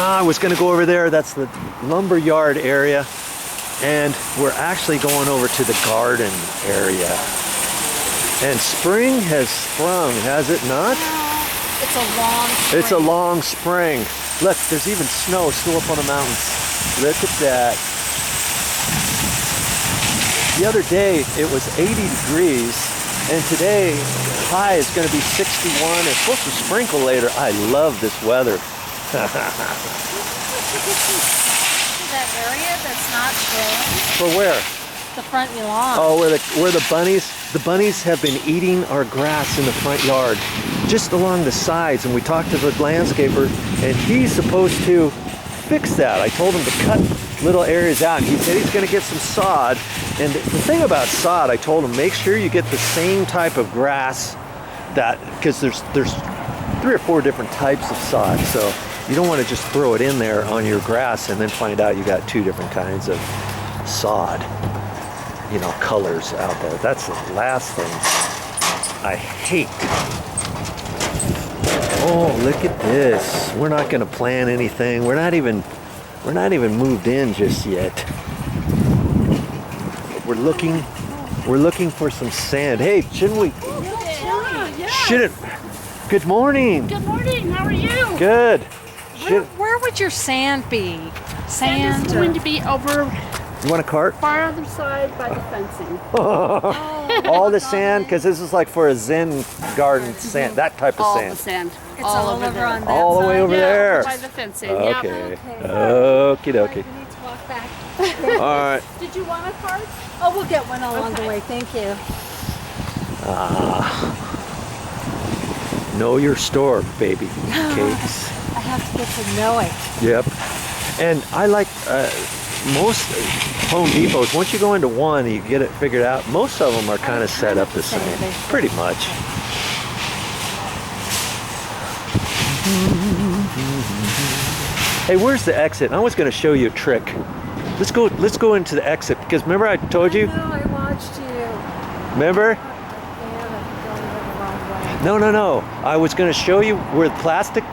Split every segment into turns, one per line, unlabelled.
I was gonna go over there. That's the lumber yard area. And we're actually going over to the garden area. And spring has sprung, has it not?
It's a long spring.
It's a long spring. Look, there's even snow still up on the mountains. Look at that. The other day it was 80 degrees, and today high is going to be 61. It's supposed to sprinkle later. I love this weather.
That area that's not growing.
For where?
The front lawn.
Oh, where the bunnies have been eating our grass in the front yard, just along the sides. And we talked to the landscaper, and he's supposed to fix that. I told him to cut little areas out. He said he's going to get some sod. And the thing about sod, I told him, make sure you get the same type of grass, that because there's 3 or 4 different types of sod. So you don't want to just throw it in there on your grass and then find out you got 2 different kinds of sod, you know, colors out there. That's the last thing I hate. Oh, look at this. We're not going to plan anything. We're not even moved in just yet. We're looking for some sand. Hey, shouldn't we?
Yeah.
Shouldn't. Good morning.
Good morning. How are you?
Good.
Where would your sand be?
Sand is going to be over
You want a cart?
far other side by the fencing.
All the sand, because this is like for a Zen garden sand, that type of
All
sand.
the sand.
It's all over
there.
on that
All the way
side.
over there.
By the fencing.
Okay.
Yeah.
Okie dokie.
We need to walk back.
All right.
Did you want a cart?
Oh, we'll get one along the way. Thank you.
Know your store, baby cakes.
I have to get to know it.
Yep. And I like most Home Depots, once you go into one and you get it figured out, most of them are kind of set up the same. Pretty much. Hey, where's the exit? I was going to show you a trick. Let's go into the exit, because remember I told you?
No, I watched you.
Remember?
Yeah, going the wrong way.
No. I was going to show you where the plastic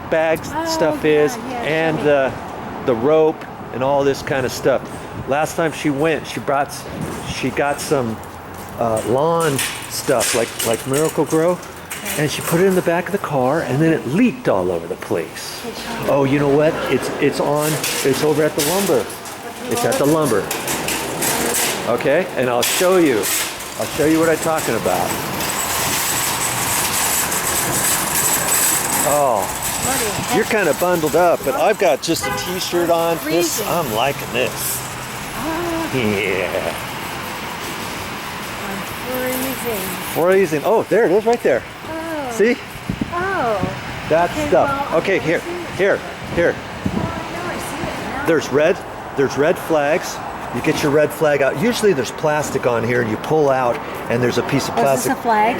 bags stuff is, and the rope and all this kind of stuff. Last time she went, she got some lawn stuff like Miracle-Gro, and she put it in the back of the car, and then it leaked all over the place. Oh, you know what? It's over at the lumber. It's at the lumber. Okay, and I'll show you what I'm talking about. Oh, you're kind of bundled up, but I've got just a t-shirt on. I'm liking this. Yeah.
I'm freezing.
Freezing. Oh, there it is right there.
Oh.
See?
Oh.
That
Okay,
stuff.
well,
Okay, here.
Oh, I know, I see it now.
There's red flags. You get your red flag out. Usually there's plastic on here, and you pull out, and there's a piece of plastic.
Is this a flag?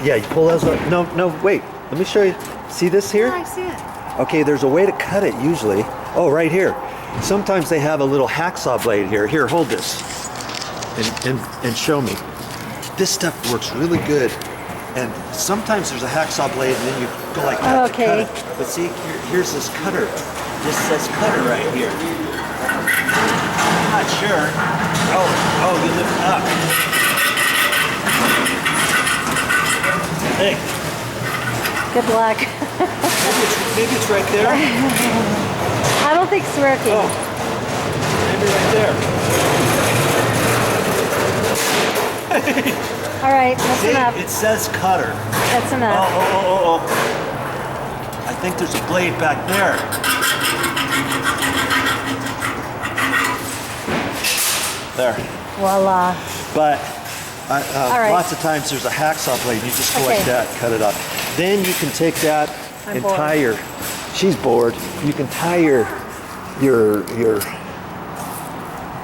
Yeah, you pull those out. No, wait. Let me show you. See this here?
Yeah, I see it.
Okay, there's a way to cut it usually. Oh, right here. Sometimes they have a little hacksaw blade here. Here, hold this and show me. This stuff works really good. And sometimes there's a hacksaw blade, and then you go like that to cut it. But see, here's this cutter. This says cutter right here. I'm not sure. Oh, you lift it up. Hey.
Good luck.
Maybe it's right there.
I don't think it's working.
Oh, maybe right there.
All right, that's
See,
enough.
it says cutter.
That's enough.
Oh. I think there's a blade back there. There.
Voila.
But
right.
lots of times there's a hacksaw blade. You just go like that, cut it off. Then you can take that and tie your. She's bored. You can tie your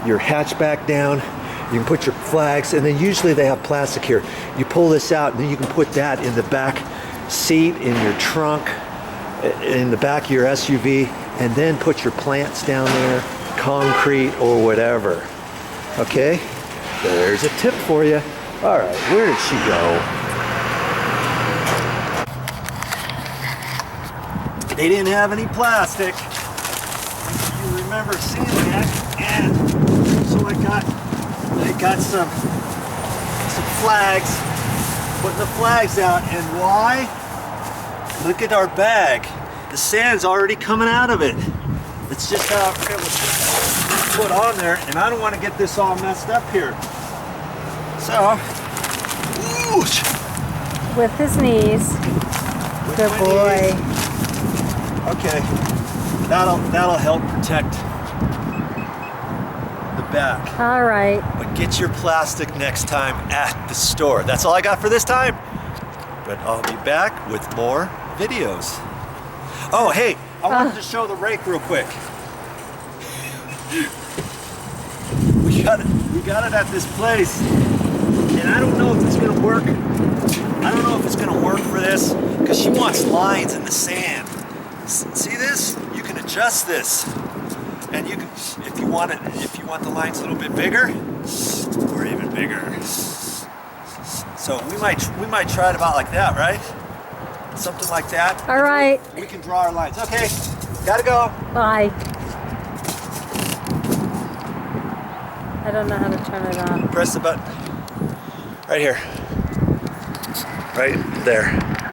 hatchback down. You can put your flags, and then usually they have plastic here. You pull this out, and then you can put that in the back seat, in your trunk, in the back of your SUV, and then put your plants down there, concrete or whatever. Okay? There's a tip for you. All right, where did she go? They didn't have any plastic. You remember seeing that? And so I got some flags, putting the flags out. And why? Look at our bag. The sand's already coming out of it. It's just how it was put on there, and I don't want to get this all messed up here. So, whoosh,
With his knees.
with
Good
my
boy.
knees. Okay, that'll help protect the back.
All right.
But get your plastic next time at the store. That's all I got for this time. But I'll be back with more videos. Oh, hey, I wanted to show the rake real quick. We got it at this place, and I don't know if it's gonna work. I don't know if it's gonna work for this, because she wants lines in the sand. See this? You can adjust this, and you can, if you want the lines a little bit bigger, or even bigger. So we might try it about like that, right? Something like that.
All right.
We can draw our lines. Okay, gotta go.
Bye. I don't know how to turn it on.
Press the button. Right here. Right there.